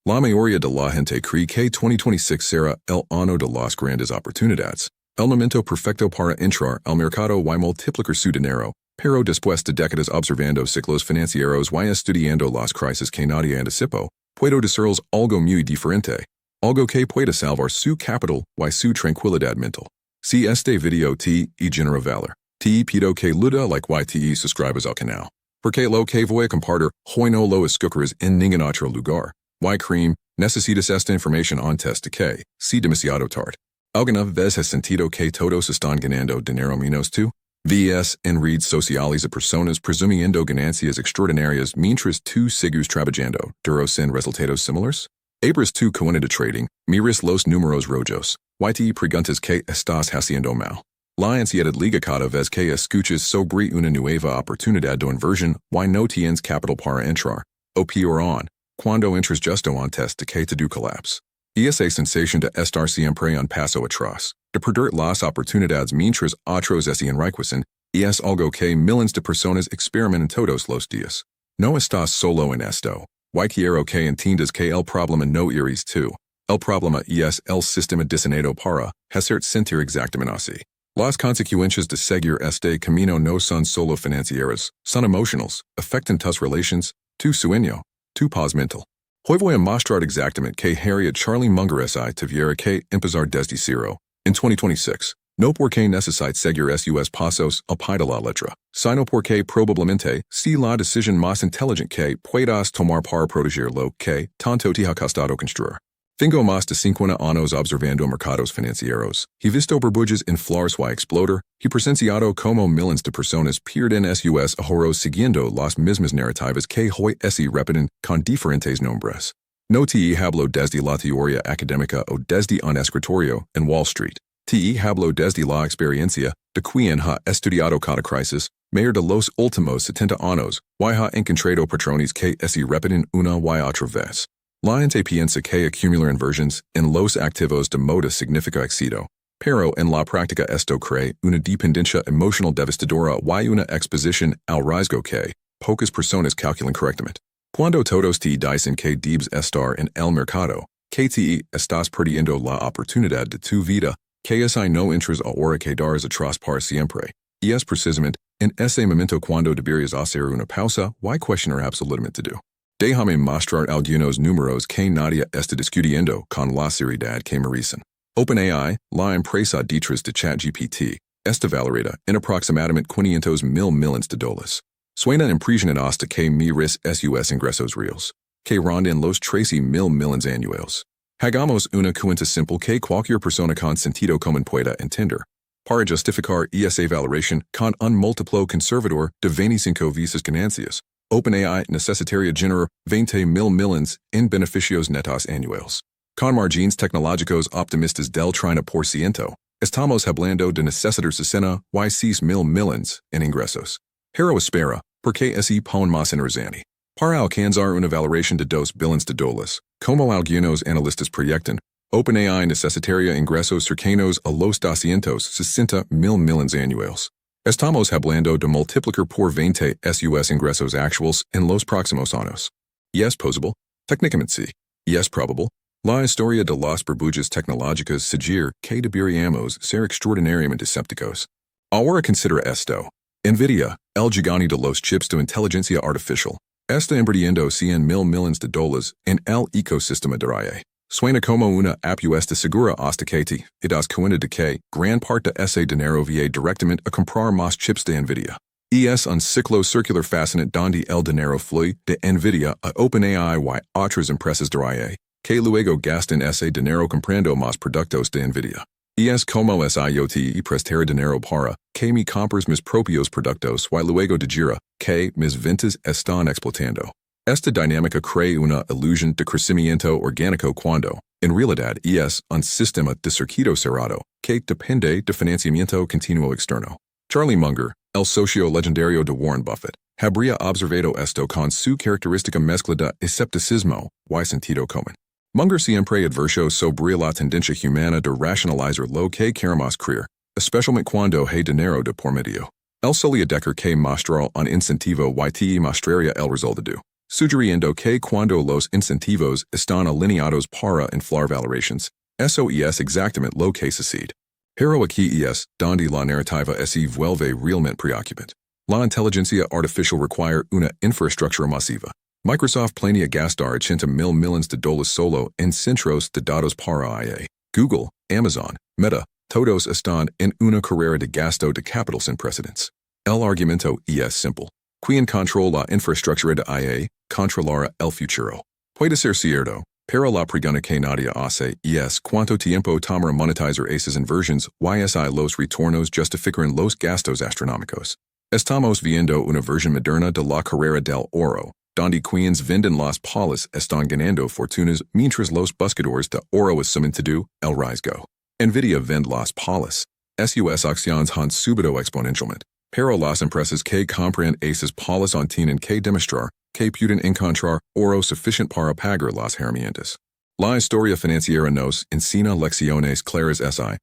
La mayoría de la gente cree que 2026 será el año de las grandes oportunidades. El momento perfecto para entrar al mercado y multiplicar su dinero, pero después de décadas observando ciclos financieros y estudiando las crisis que nadie anticipó, puedo decirles algo muy diferente. Algo que pueda salvar su capital y su tranquilidad mental. Si este video te genera valor, te pido que luda like y te suscribas al canal. Porque lo que voy a compartir hoy no lo escucharás en ningún otro lugar. Y cream, necesitas esta información antes de que sea demasiado tarde. ¿Alguna vez has sentido que todos están ganando dinero menos tú? Ves en redes sociales a personas presumiendo ganancias extraordinarias mientras tú sigues trabajando duro sin resultados similares? Abres tu cuenta de trading, miras los números rojos, y te preguntas que estás haciendo mal. La ansiedad liga cada vez que escuchas sobre una nueva oportunidad de inversión y no tienes capital para entrar, o peor aún, cuando entras justo antes de que tu colapse. Esa sensación de estar siempre un paso atrás, de perder las oportunidades mientras otros se enriquecen, es algo que miles de personas experimentan todos los días. No estás solo en esto. Y quiero que entiendas que el problema no eres tú. El problema es el sistema diseñado para hacerte sentir exactamente así. Las consecuencias de seguir este camino no son solo financieras, son emocionales, afectan tus relaciones, tu sueño, tu paz mental. Hoy voy a mostrar exactamente que haría Charlie Munger si tuviera que empezar desde cero. En 2026, no porque necesites seguir sus pasos al pie de la letra, sino porque probablemente si la decisión más inteligente que puedas tomar para proteger lo que tanto te ha costado construir. Tengo más de 50 años observando mercados financieros. He visto burbujas inflar y explotar. He presenciado como miles de personas pierden sus ahorros siguiendo las mismas narrativas que hoy se repiten con diferentes nombres. No te hablo desde la teoría académica o desde un escritorio en Wall Street. Te hablo desde la experiencia de quien ha estudiado cada crisis, mayor de los últimos 70 años, y ha encontrado patrones que se repiten una y otra vez. La gente piensa que acumular inversiones en los activos de moda significa éxito, pero en la práctica esto crea una dependencia emocional devastadora y una exposición al riesgo que pocas personas calculan correctamente. Cuando todos te dicen que debes estar en el mercado, que te estás perdiendo la oportunidad de tu vida, que si no entras ahora quedarás atrás para siempre, y es precisamente en ese momento cuando deberías hacer una pausa y cuestionar absolutamente todo. Déjame mostrar algunos números que nadie está discutiendo con la seriedad que merecen. OpenAI, la empresa detrás de ChatGPT, está valorada en aproximadamente 500 mil millones de dólares. Suena impresionante hasta que mires sus ingresos reales, que rondan los 13 mil millones anuales. Hagamos una cuenta simple que cualquier persona con sentido común pueda entender. Para justificar esa valoración con un múltiplo conservador de 25 veces ganancias, OpenAI necesitaría generar 20 mil millones en beneficios netos anuales. Con margins tecnológicos optimistas del 30%, estamos hablando de necesitar 60 y 6 mil millones en ingresos. Pero espera, porque ese pone más interesante. Para alcanzar una valoración de 2 billones de dólares, como algunos analistas proyectan, OpenAI necesitaría ingresos cercanos a los 260 mil millones anuales. Estamos hablando de multiplicar por 20 sus ingresos actuales en los próximos años. ¿Y es posible? Técnicamente sí. ¿Y es probable? La historia de las burbujas tecnológicas sugiere que deberíamos ser extraordinariamente escépticos. Ahora considera esto. Nvidia, el gigante de los chips de inteligencia artificial, está invirtiendo 100 mil millones de dólares en el ecosistema de IA. Suena como una apuesta segura hasta que te das cuenta de que gran parte de ese dinero viene directamente a comprar más chips de Nvidia. Y es un ciclo circular fascinante donde el dinero fluye de Nvidia a OpenAI y otras empresas de IA, que luego gastan ese dinero comprando más productos de Nvidia. Y es como es IoT y prestar dinero para que me compres mis propios productos y luego de gira que mis ventas están explotando. Esta dinámica crea una ilusión de crecimiento orgánico cuando, en realidad, es un sistema de circuito cerrado que depende de financiamiento continuo externo. Charlie Munger, el socio legendario de Warren Buffett, habría observado esto con su característica mezcla de escepticismo y sentido común. Munger siempre advirtió sobre la tendencia humana de racionalizar lo que queremos creer, especialmente cuando hay dinero de por medio. Él solía decir que mostrar un incentivo y te mostraría el resultado. Sugiriendo que cuando los incentivos están alineados para inflar valorations, eso es exactamente lo que sucede. Pero aquí es donde la narrativa se vuelve realmente preocupante. La inteligencia artificial requiere una infraestructura masiva. Microsoft planea gastar $80,000 de dólares solo en centros de datos para IA. Google, Amazon, Meta, todos están en una carrera de gasto de capital sin precedentes. El argumento es simple. Quien controla la infraestructura de IA, controlará el futuro. Puede ser cierto, pero la pregunta que nadie hace es cuánto tiempo tomará monetizar esas inversiones y los retornos justificarán los gastos astronómicos. Estamos viendo una versión moderna de la carrera del oro, donde quienes venden las palas están ganando fortunas mientras los buscadores de oro asumen todo el riesgo. Nvidia vende las palas. Sus acciones han subido exponencialmente, pero las empresas que compran esas palas tienen que demostrar que pueden encontrar oro suficiente para pagar las herramientas. La historia financiera nos enseña lecciones claras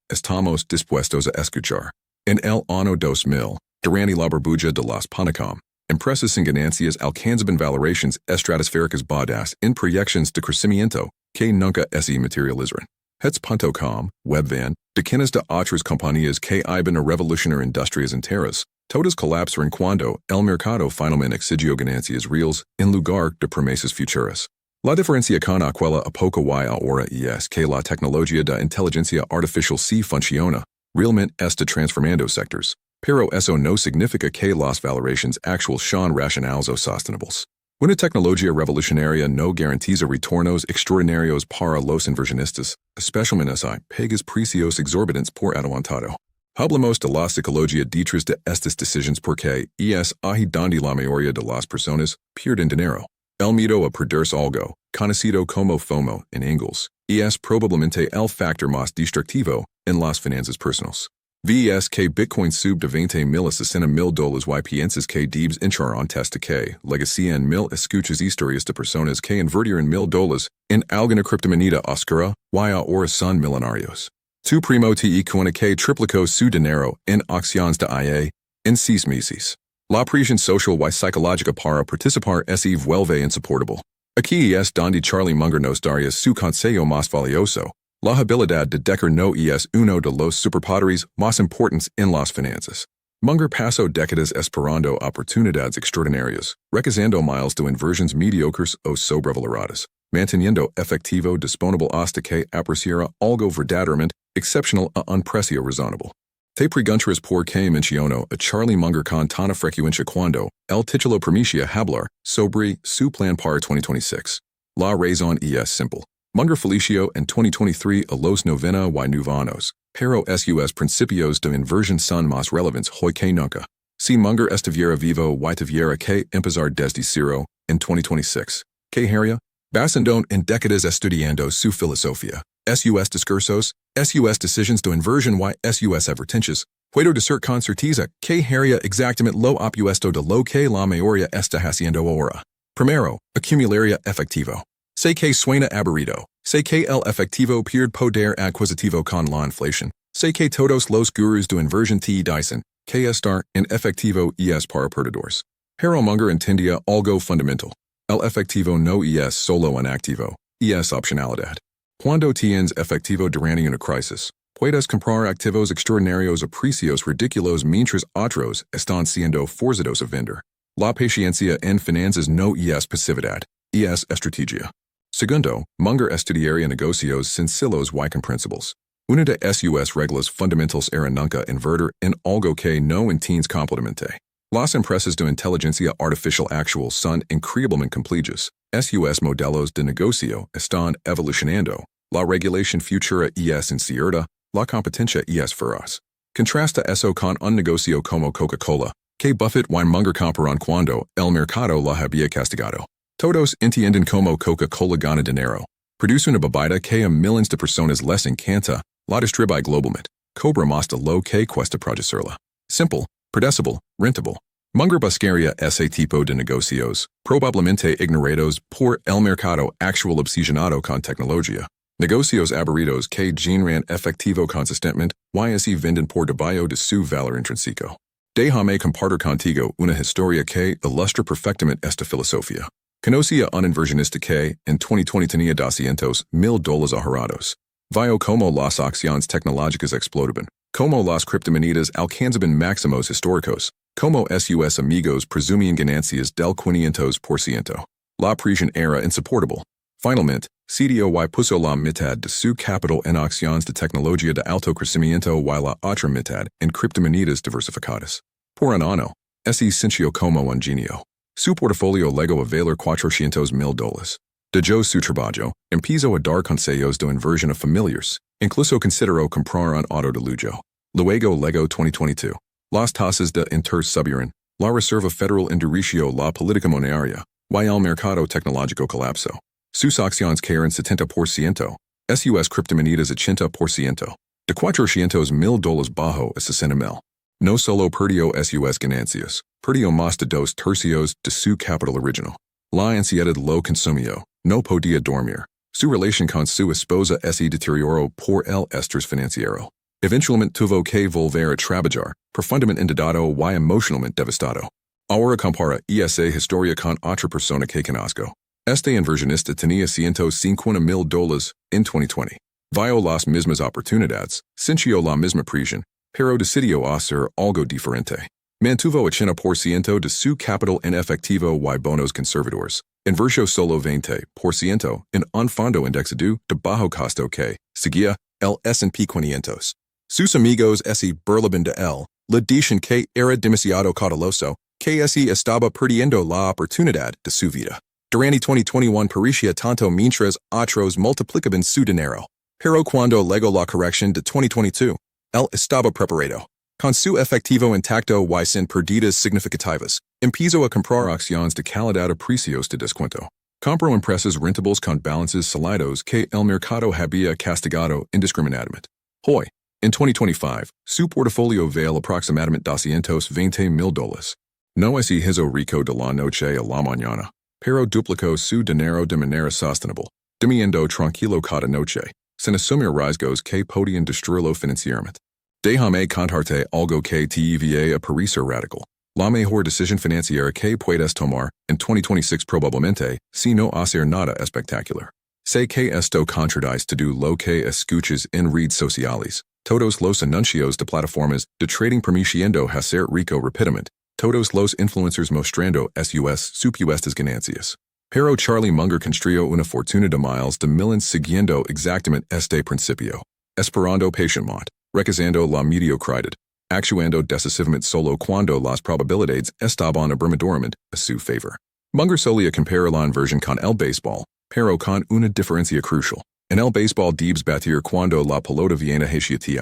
estamos dispuestos a escuchar. En el año 2000, durante la burbuja de las Panacom, empresas sin ganancias alcanzaban valorations estratosféricas basadas en proyecciones de crecimiento que nunca se materializaron. Hets.com, Webvan, decenas de otras compañías que iban a revolucionar industrias enteras, todas colapsaron cuando el mercado finalmente exigió ganancias reales en lugar de promesas futuras. La diferencia con aquella época y ahora es que la tecnología de inteligencia artificial sí funciona, realmente está transformando sectores. Pero eso no significa que las valorations actuales sean racionales o sostenibles. Una tecnología revolucionaria no garantiza retornos extraordinarios para los inversionistas, especialmente si pagas precios exorbitantes por adelantado. Hablamos de la psicología detrás de estas decisiones porque es ahí donde la mayoría de las personas pierden dinero. El miedo a perderse algo, conocido como FOMO en inglés, es probablemente el factor más destructivo en las finanzas personales. VS que Bitcoin sub de $20,000 a $60,000 y piensas que debes entrar en testa que legacían mil escuchas historias de personas que invirtieron $1,000 en alguna criptomoneda oscura y ahora son millonarios. Tu primo te cuenta que triplicó su dinero en acciones de IA en 6 meses. La presión social y psicológica para participar se vuelve insoportable. Aquí es donde Charlie Munger nos daría su consejo más valioso. La habilidad de decker no es uno de los superpoderes más importantes en las finanzas. Munger pasó décadas esperando oportunidades extraordinarias, rechazando miles de inversiones mediocres o sobrevaloradas, manteniendo efectivo disponible hasta que apareciera algo verdaderamente excepcional a un precio razonable. Te preguntarás por qué menciono a Charlie Munger con tanta frecuencia cuando el título permitia hablar sobre su plan para 2026. La razón es simple. Munger felició en 2023 a los 99 años, pero sus principios de inversión son más relevantes hoy que nunca. Si Munger estuviera vivo y tuviera que empezar desde cero en 2026, ¿qué haría? Basando en décadas estudiando su filosofía, sus discursos, sus decisiones de inversión y sus advertencias, puedo decir con certeza que haría exactamente lo opuesto de lo que la mayoría está haciendo ahora. Primero, acumularía efectivo. Sé que suena aburrido. Sé que el efectivo pierde poder adquisitivo con la inflación. Sé que todos los gurús de inversión te dicen que estar en efectivo es para perdedores. Pero Munger entendía algo fundamental. El efectivo no es solo un activo, es opcionalidad. Cuando tienes efectivo durante una crisis, puedes comprar activos extraordinarios a precios ridículos mientras otros están siendo forzados a vender. La paciencia en finanzas no es pasividad, es estrategia. Segundo, Munger estudiaría negocios sencillos y comprensibles. Una de sus reglas fundamentales era nunca invertir en algo que no entiendes completamente. Las empresas de inteligencia artificial actual son increíblemente complejas. Sus modelos de negocio están evolucionando. La regulación futura es incierta, la competencia es feroz. Contrasta eso con un negocio como Coca-Cola, que Buffett y Munger compraron cuando el mercado la había castigado. Todos entienden cómo Coca-Cola gana dinero. Produce una bebida que a millones de personas les encanta, la distribuye globalmente. Cobra más de lo que cuesta producerla. Simple, predecible, rentable. Munger buscaría ese tipo de negocios, probablemente ignorados por el mercado actual obsesionado con tecnología. Negocios aburridos que generan efectivo consistentemente y se venden por debajo de su valor intrínseco. Déjame compartir contigo una historia que ilustra perfectamente esta filosofía. Conocía un inversionista que, en 2020 tenía 200,000 dólares ahorrados. Vio como las acciones tecnológicas explotaban, como las criptomonedas alcanzaban máximos históricos, como sus amigos presumían ganancias del 500%. La presión era insoportable. Finalmente, CDOY puso la mitad de su capital en acciones de tecnología de alto crecimiento y la otra mitad en criptomonedas diversificadas. Por un año, ese sintió como un genio. Su portafolio llegó a valer 400,000 dólares. Dejó su trabajo, empezó a dar consejos de inversión a familiares, incluso consideró comprar un auto de lujo. Luego llegó 2022. Las tasas de interés subieron, la Reserva Federal endureció la política monetaria, y el mercado tecnológico colapsó. Sus acciones cayeron 70%, sus criptomonedas 80%, de 400,000 dólares bajo a 60,000. No solo perdió sus ganancias, perdió más de 2/3 de su capital original. La ansiedad lo consumió, no podía dormir. Su relación con su esposa se deterioró por el estrés financiero. Eventualmente tuvo que volver a trabajar, profundamente endeudado y emocionalmente devastado. Ahora compara esa historia con otra persona que conozco. Este inversionista tenía 150,000 dólares en 2020. Vio las mismas oportunidades, sintió la misma presión, pero decidió hacer algo diferente. Mantuvo 80% de su capital en efectivo y bonos conservadores. Invirtió solo 20% en un fondo indexado de bajo costo que seguía el S&P 500. Sus amigos burlaban de él, le dicen que era demasiado cauteloso, que estaba perdiendo la oportunidad de su vida. Durante 2021 parecía tanto mientras otros multiplicaban su dinero. Pero cuando llegó la corrección de 2022, él estaba preparado. Con su efectivo intacto y sin pérdidas significativas, empezó a comprar acciones de calidad a precios de descuento. Compró empresas rentables con balances sólidos que el mercado había castigado indiscriminadamente. Hoy, en 2025, su portafolio vale aproximadamente 220,000 dólares. No es hizo rico de la noche a la mañana, pero duplicó su dinero de manera sostenible, durmiendo tranquilo cada noche, sin asumir riesgos que podían destruirlo financieramente. Déjame contarte algo que te va a parecer radical. La mejor decisión financiera que puedes tomar en 2026 probablemente si no hacer nada espectacular. Sé que esto contradice todo lo que escuchas en redes sociales. Todos los anuncios de plataformas de trading permitiendo hacer rico rápidamente. Todos los influencers mostrando sus supuestas ganancias. Pero Charlie Munger construyó una fortuna de miles de millions siguiendo exactamente este principio. Esperando patientemente, rechazando la mediocridad, actuando decisivamente solo cuando las probabilidades estaban abrumadoramente a su favor. Munger solía comparar la inversión con el béisbol, pero con una diferencia crucial. En el béisbol debes batir cuando la pelota viene hacia ti.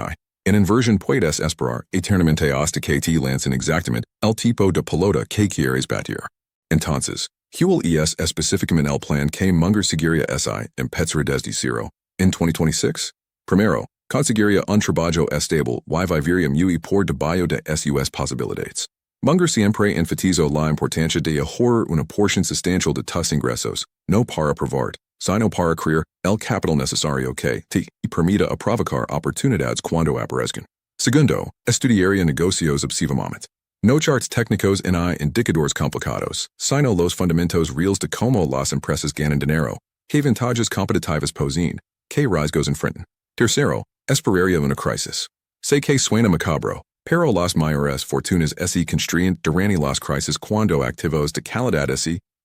En inversión puedes esperar eternamente hasta que te lancen exactamente el tipo de pelota que quieres batir. Entonces, ¿cuál es específicamente el plan que Munger seguiría empezar desde cero en 2026? Primero, conseguiría un trabajo estable y viviría muy por debajo de sus posibilidades. Munger siempre enfatizó la importancia de ahorrar una porción sustancial de tus ingresos, no para probar, sino para crear el capital necesario que te permita aprovechar oportunidades cuando aparezcan. Segundo, estudiaría negocios obsesivamente. No charts técnicos ni indicadores complicados, sino los fundamentos reales de cómo las empresas ganan dinero, qué ventajas competitivas poseen, qué riesgos enfrentan. Tercero, esperaría una crisis. Sé que suena macabro, pero las mayores fortunas se construyen durante las crisis cuando activos de calidad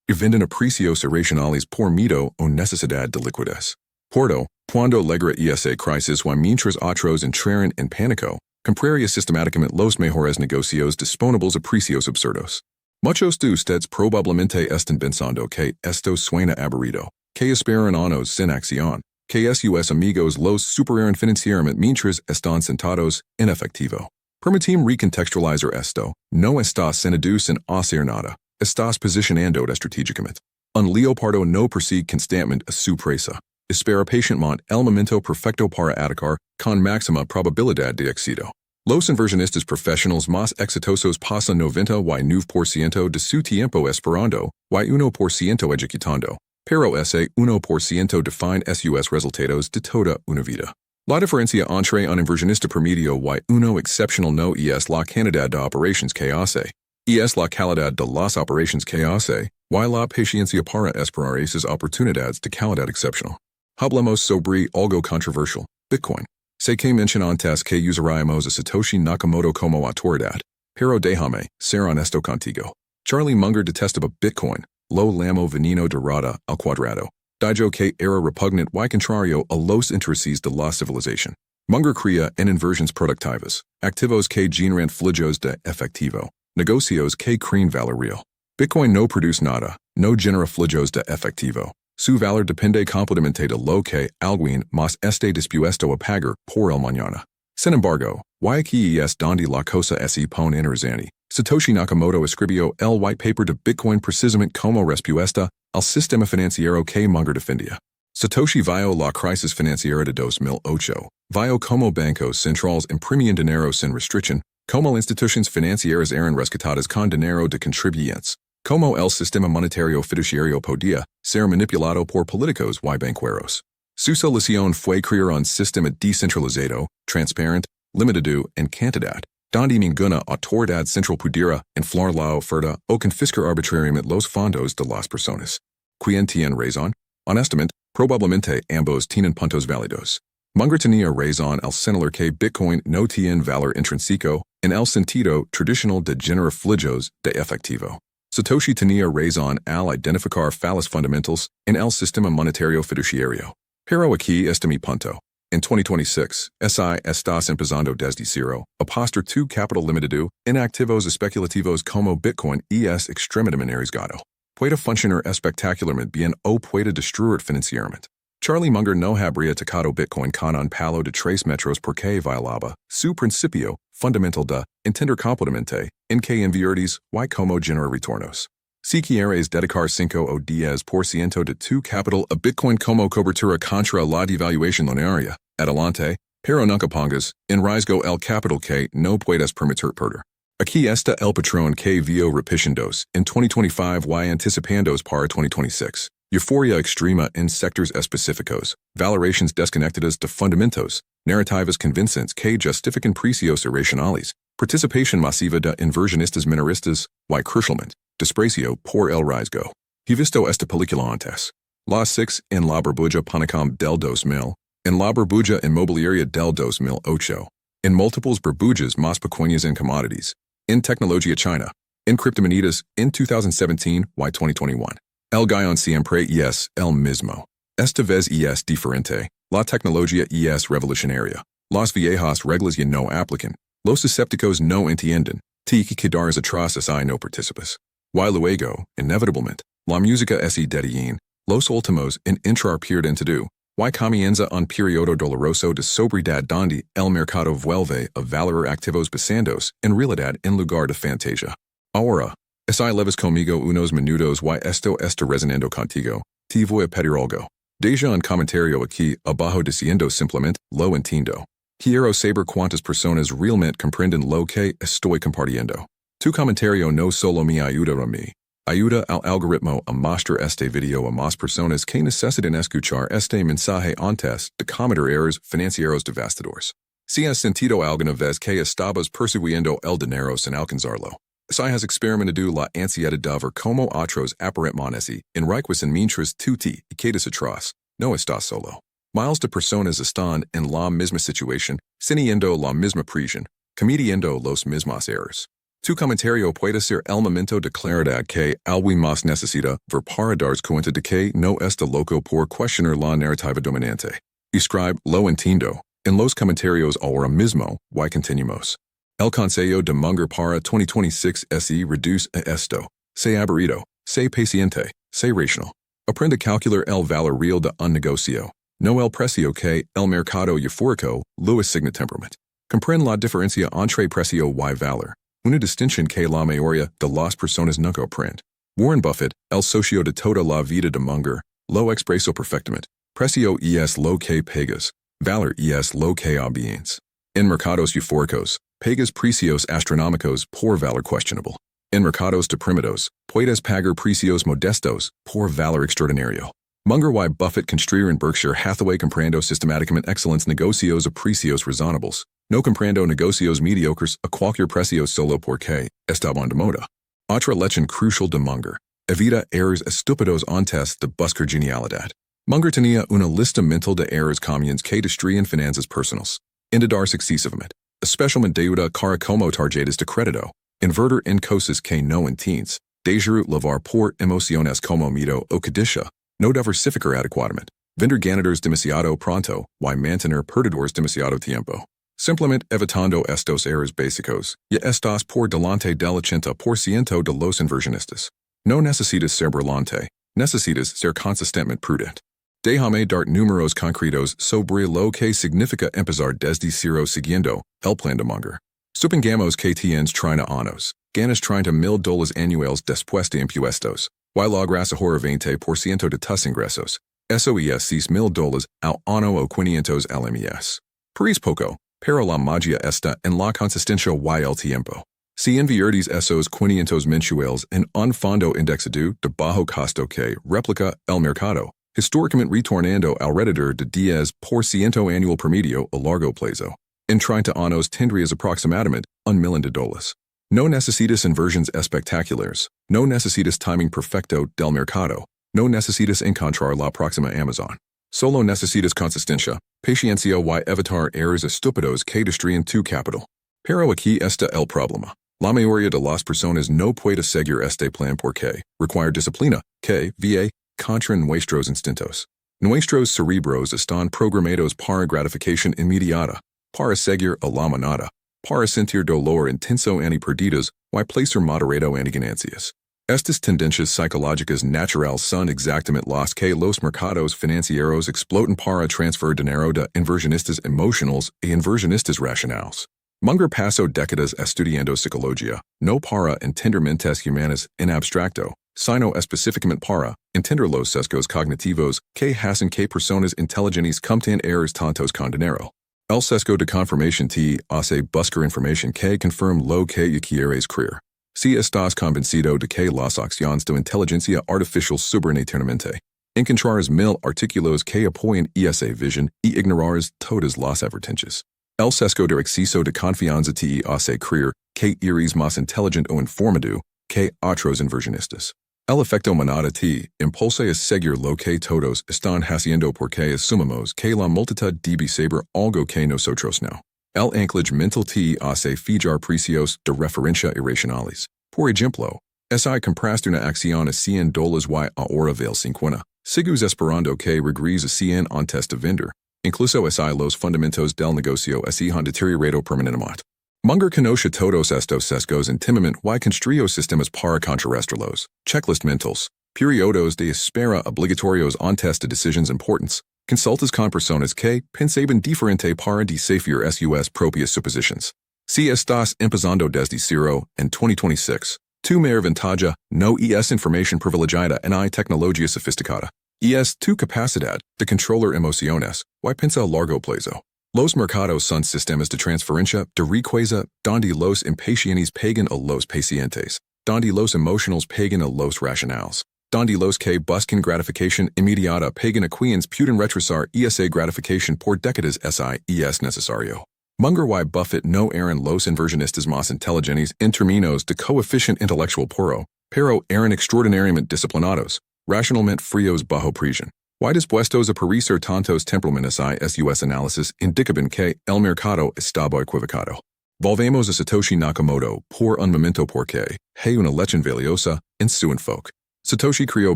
y venden a precios irracionales por miedo o necesidad de liquidez. Porto, cuando legra esa crisis y mientras otros entraran en pánico, compraría sistemáticamente los mejores negocios disponibles a precios absurdos. Muchos de ustedes probablemente están pensando que esto suena aburrido, que esperan años sin acción, que sus amigos los superan financieramente mientras están sentados en efectivo. Permitim recontextualizar esto, no estás sentados en hacer nada. Estás posicionando estratégicamente. Un leopardo no persigue constantemente a su presa. Espera pacientemente el momento perfecto para atacar con máxima probabilidad de éxito. Los inversionistas profesionales más exitosos pasan 99% de su tiempo esperando y 1% ejecutando. Pero ese 1% define sus resultados de toda una vida. La diferencia entre un inversionista promedio y uno excepcional no es la cantidad de operations que hace. Es la calidad de las operations que hace, Y la paciencia para esperar esas oportunidades de calidad exceptional. Hablamos sobre algo controversial, Bitcoin. Sé que mencionó antes que usaríamos a Satoshi Nakamoto como autoridad, pero déjame ser honesto contigo. Charlie Munger detestaba Bitcoin, lo llamo veneno de rata al cuadrado. Dijo que era repugnant y contrario a los intereses de la civilización. Munger crea en inversiones productivas, activos que generan flujos de efectivo, negocios que crean valor real. Bitcoin no produce nada, no genera flujos de efectivo. Su valor depende completamente de lo que alguien más esté dispuesto a pagar por el mañana. Sin embargo, y aquí es donde la cosa se pone interesante. Satoshi Nakamoto escribió el white paper de Bitcoin precisamente como respuesta al sistema financiero que Munger defendía. Satoshi vio la crisis financiera de 2008, vio como bancos centrales imprimían dinero sin restricción, como instituciones financieras eran rescatadas con dinero de contribuyentes, como el sistema monetario fiduciario podía ser manipulado por políticos y banqueros. Su solución fue crear un sistema descentralizado, transparente, limitado en cantidad, donde ninguna autoridad central pudiera inflar la oferta o confiscar arbitrariamente los fondos de las personas. ¿Quién tiene razón? Honestamente, probablemente ambos tienen puntos válidos. Munger tenía razón al señalar que Bitcoin no tiene valor intrínseco en el sentido tradicional de generar flujos de efectivo. Satoshi tenía razón al identificar fallas fundamentals en el sistema monetario fiduciario. Pero aquí está mi punto. En 2026, SI estás empezando desde cero, apostar tu capital limitado en activos especulativos como Bitcoin y es extremadamente arriesgado. Puede funcionar espectacularmente bien o puede destruir financieramente. Charlie Munger no habría tocado Bitcoin con un palo de 3 metros porque violaba su principio fundamental de entender completamente en que inviertes y cómo generar retornos. Si quieres dedicar 5 o 10% de tu capital a Bitcoin como cobertura contra la devaluación lunaria, adelante, pero nunca pongas en riesgo el capital que no puedes permitir perder. Aquí está el patrón que vio repitiéndose en 2025 y anticipandos para 2026. Euforia extrema en sectores específicos, valorations desconectadas de fundamentos, narrativas convincentes que justifican precios irracionales, participación masiva de inversionistas minoristas y crucialmente, desprecio por el riesgo. He visto esta película antes. Las 6 en la burbuja Panacom del 2000, en la burbuja inmobiliaria del 2008, en múltiples burbujas más pequeñas en commodities, en tecnología China, en criptomonedas en 2017 y 2021. El guion siempre es el mismo. Esta vez es diferente. La tecnología es revolucionaria. Las viejas reglas ya no aplican. Los escépticos no entienden. Te quedares atrás si no participas. Y luego, inevitablemente, la música es dedian. Los últimos en entrar pierden todo. Y comienza un periodo doloroso de sobriedad donde el mercado vuelve a valorar activos basados en realidad en lugar de fantasia. Ahora, si leves conmigo unos minutos y esto está resonando contigo, te voy a pedir algo. Deja un comentario aquí abajo diciendo simplemente lo entiendo. Quiero saber cuántas personas realmente comprenden lo que estoy compartiendo. Tu comentario no solo me ayuda a mí, ayuda al algoritmo a mostrar este video a más personas que necesitan escuchar este mensaje antes de cometer errores financieros devastadores. Si has sentido alguna vez que estabas percibiendo el dinero sin alcanzarlo, si has experimentado la ansiedad de ver como otros aparentemente enriquecen mientras tú te quedas atrás, no estás solo. Miles de personas están en la misma situación, sintiendo la misma presión, cometiendo los mismos errores. Tu comentario puede ser el momento de claridad que alguien más necesita ver para darse cuenta de que no está loco por cuestionar la narrativa dominante. Escribe lo entiendo en los comentarios ahora mismo y continuamos. El consejo de Munger para 2026 es reduce a esto. Sé aburrido, sé paciente, sé racional. Aprende a calcular el valor real de un negocio, no el precio que el mercado eufórico lo asigna temporalmente. Comprende la diferencia entre precio y valor, una distinción que la mayoría de las personas nunca aprende. Warren Buffett, el socio de toda la vida de Munger, lo expresó perfectamente. Precio es lo que pagas, valor es lo que obtienes. En mercados eufóricos, pagas precios astronómicos por valor questionable. En mercados deprimidos, puedes pagar precios modestos por valor extraordinario. Munger y Buffett construyeron Berkshire Hathaway comprando sistemáticamente excelentes negocios a precios razonables, no comprando negocios mediocres a cualquier precio solo porque estaban de moda. Otra lección crucial de Munger. evita errors estúpidos antes de buscar genialidad. Munger tenía una lista mental de errores comunes que destruían finanzas personales. Endeudar excesivamente, especialmente deuda cara como tarjetas de crédito, invertir en cosas que no entiendes, dejar lavar por emociones como miedo o codicia, no diversificar adecuadamente, vender ganadores demasiado pronto, y mantener perdedores demasiado tiempo. Simplemente evitando estos errores básicos, ya estás por delante del 80% de los inversionistas. No necesitas ser brillante, necesitas ser consistentemente prudente. Déjame dar números concretos sobre lo que significa empezar desde cero siguiendo el plan de Munger. Supongamos que tienes 30 años, ganas $30,000 anuales después de impuestos, y logras ahorrar 20% de tus ingresos. Eso es $6,000 al año o 500 al mes. Parece poco, pero la magia está en la consistencia y el tiempo. Si inviertes esos 500 mensuales en un fondo indexado de bajo costo que replica el mercado, históricamente retornando alrededor de 10% anual promedio a largo plazo, en 30 años tendrías aproximadamente $1,000,000. No necesitas inversiones espectaculares, no necesitas timing perfecto del mercado, no necesitas encontrar la próxima Amazon. Solo necesitas consistencia, paciencia y evitar errores estúpidos que destruyen tu capital. Pero aquí está el problema. La mayoría de las personas no puede seguir este plan porque require disciplina, que va contra nuestros instintos. Nuestros cerebros están programados para gratificación inmediata, para seguir a la manada, para sentir dolor intenso y perdidas, y placer moderado en ganancias. Estas tendencias psicológicas naturales son exactamente las que los mercados financieros explotan para transferir dinero de inversionistas emocionales a inversionistas racionales. Munger pasó décadas estudiando psicología, no para entender mentes humanas en abstracto, sino específicamente para entender los sesgos cognitivos que hacen que personas inteligentes cometan errores tantos con dinero. El sesgo de confirmación te hace buscar información que confirma lo que quieres creer. Si estás convencido de que las acciones de inteligencia artificial suben eternamente, encontrarás 1,000 artículos que apoyan esa visión y ignorarás todas las advertencias. El sesgo de exceso de confianza te hace creer que eres más inteligente o informado que otros inversionistas. El efecto manada te impulsa a seguir lo que todos están haciendo porque asumimos que la multitud debe saber algo que nosotros no. El anclage mental te hace fijar precios de referencia irracionales. Por ejemplo, si compraste una acción a $100 y ahora vale 50, sigues esperando que regrese a 100 antes de vender. Incluso si los fundamentos del negocio se han deteriorado permanentemente. Munger conoce todos estos sesgos intimamente y construyó sistemas para contrarrestarlos. Checklist mentals, periodos de espera obligatorios antes de decisiones importantes, consultas con personas que pensaban diferente para desafiar sus propias suposiciones. Si estás empezando desde cero en 2026, tu mayor ventaja no es información privilegiada en tecnología sofisticada. Es tu capacidad de controlar emociones y pensar a largo plazo. Los mercados son sistemas de transferencia de riqueza donde los impacientes pagan a los pacientes, donde los emotionals pagan a los racionales, donde los que buscan gratificación inmediata pagan a quienes pueden retrasar esa gratificación por décadas si es necesario. Munger y Buffett no eran los inversionistas más inteligentes en términos de coeficiente intelectual puro, pero eran extraordinariamente disciplinados, racionalmente fríos bajo presión. Y dispuestos a parecer tantos temperamentos y sus análisis indicaban que el mercado estaba equivocado. Volvemos a Satoshi Nakamoto por un momento porque hay una lección valiosa en su enfoque. Satoshi creó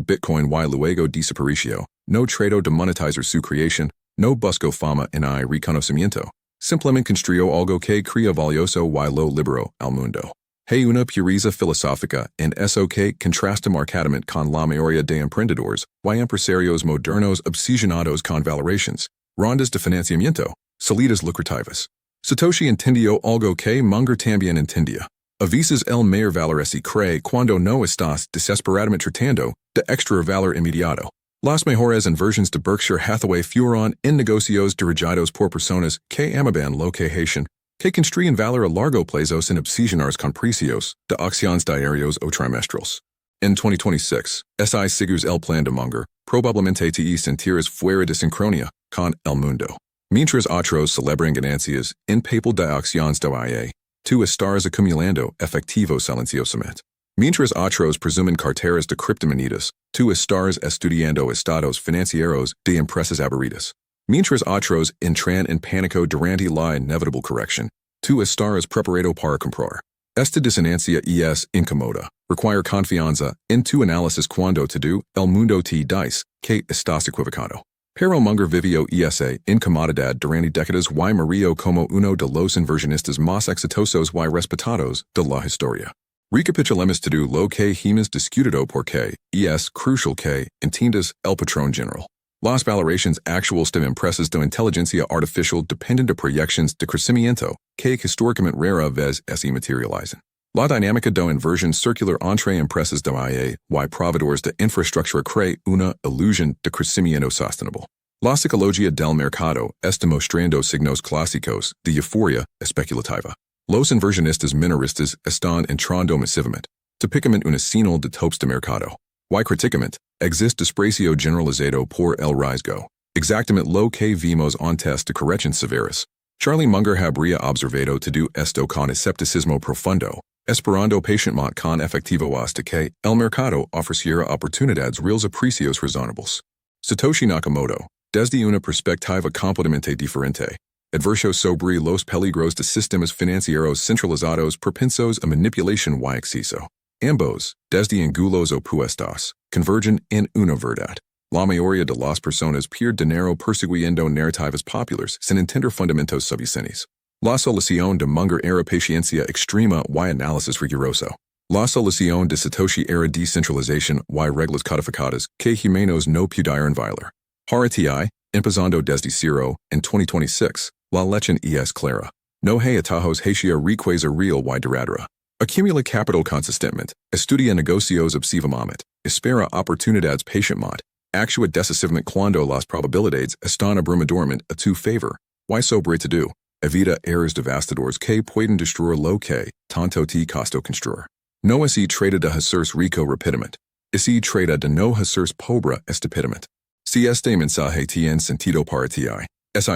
Bitcoin y luego desapareció, no trató de monetizar su creación, no buscó fama en reconocimiento, simplemente construyó algo que crea valioso y lo liberó al mundo. Hay una pureza filosófica en eso que contrasta marcadamente con la mayoría de emprendedores y empresarios modernos obsesionados con valoraciones, rondas de financiamiento, salidas lucrativas. Satoshi entendió algo que Munger también entendía. A veces el mayor valor se cree cuando no estás desesperadamente tratando de extraer valor inmediato. Las mejores inversiones de Berkshire Hathaway fueron en negocios dirigidos por personas que amaban lo que hacen, que construyen valor a largo plazo sin obsesionarse con precios de acciones diarios o trimestrales. En 2026, si sigues el plan de Munger, probablemente te sentirás fuera de sincronía con el mundo. Mientras otros celebran ganancias en papel de acciones de IA, tú estás acumulando efectivo silenciosamente. Mientras otros presumen carteras de criptomonedas, tú estás estudiando estados financieros de empresas aburridas. Mientras otros entran en pánico durante la inevitable corrección, tú estás preparado para comprar. Esta disonancia es incómoda. Require confianza en tu análisis cuando todo el mundo te dice que estás equivocado. Pero Munger vivió esa incomodidad durante décadas y murió como uno de los inversionistas más exitosos y respetados de la historia. Recapitulemos todo lo que hemos discutido porque es crucial que entiendas el patrón general. Las valoraciones actuales de empresas de inteligencia artificial dependen de proyecciones de crecimiento que históricamente rara vez se materializan. La dinámica de inversión circular entre empresas de IA y proveedores de infraestructura crea una ilusión de crecimiento sostenible. La psicología del mercado está mostrando signos clásicos de euforia especulativa. Los inversionistas minoristas están entrando masivamente, típicamente una señal de tops de mercado. Y críticamente, existe desprecio generalizado por el riesgo. Exactamente lo que vimos antes de correcciones severas. Charlie Munger habría observado todo esto con escepticismo profundo, esperando pacientemente con efectivo hasta que el mercado ofreciera oportunidades reales a precios razonables. Satoshi Nakamoto, desde una perspectiva completamente diferente, advirtió sobre los peligros de sistemas financieros centralizados propensos a manipulación y exceso. Ambos, desde ángulos opuestos, convergen en una verdad. La mayoría de las personas pierde dinero persiguiendo narrativas populares sin entender fundamentos subyacentes. La solución de Munger era paciencia extrema y análisis riguroso. La solución de Satoshi era descentralización y reglas codificadas que Jimenos no pudieron violar. Para ti, empezando desde cero, en 2026, la lección es clara. No hay atajos hacia riqueza real y duradera. Accumula capital consistentemente, estudia negocios obsesivamente, espera oportunidades pacientemente, actúa decisivamente cuando las probabilidades están abrumadoramente a tu favor, y sobre todo, evita errores devastadores que pueden destruir lo que tanto te costó construir. No es trata de hacerse rico rápidamente, es trata de no hacerse pobre estúpidamente. Si este mensaje tiene sentido para ti,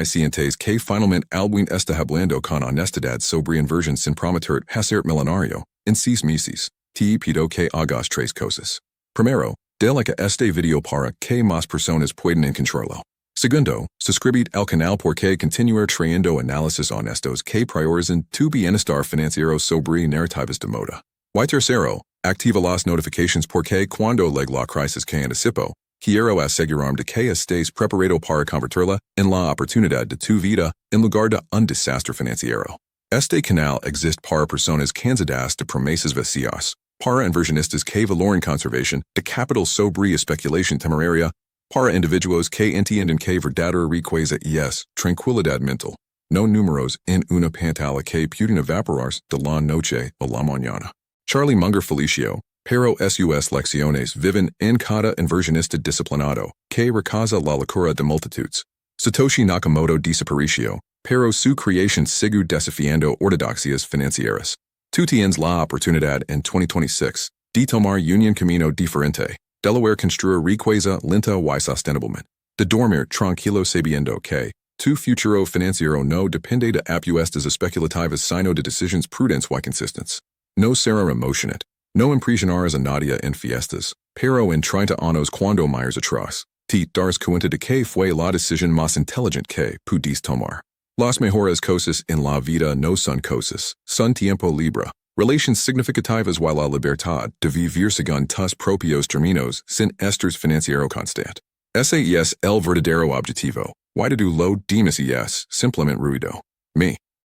sientes que finalmente alguien está hablando con honestidad sobre inversión sin prometer hacer millonario, en 6 meses, te pido que hagas 3 cosas. Primero, dedica este video para que más personas puedan encontrarlo. Segundo, suscribid al canal porque continuar trayendo análisis honestos que priorizan tu bienestar financiero sobre narrativas de moda. Y tercero, activa las notifications porque cuando llegue la crisis que anticipo, quiero asegurarme de que estés preparado para convertirla en la oportunidad de tu vida en lugar de un desastre financiero. Este canal existe para personas cansadas de promesas vacías, para inversionistas que valoran conservación de capital sobre especulación temeraria, para individuos que entienden que verdadera riqueza es tranquilidad mental, no números en una pantalla que pueden evaporarse de la noche a la mañana. Charlie Munger Felicio, pero sus lecciones viven en cada inversionista disciplinado que recaza la locura de multitudes. Satoshi Nakamoto desapareció, pero su creación sigue desafiando ortodoxias financieras. Tú tienes la oportunidad en 2026 de tomar un camino diferente, de lograr construir riqueza lenta y sosteniblemente, de dormir tranquilo sabiendo que tu futuro financiero no depende de apuestas especulativas sino de decisiones prudentes y consistentes. No será emocionante. No impresionares a nadie en fiestas, pero en 30 años cuando mires atrás, te darás cuenta de que fue la decisión más inteligente que pudiste tomar. Las mejores cosas en la vida no son cosas, son tiempo libre, relaciones significativas y la libertad de vivir según tus propios términos sin estrés financiero constante. Ese es el verdadero objetivo, y de lo demás es simplemente ruido. Me.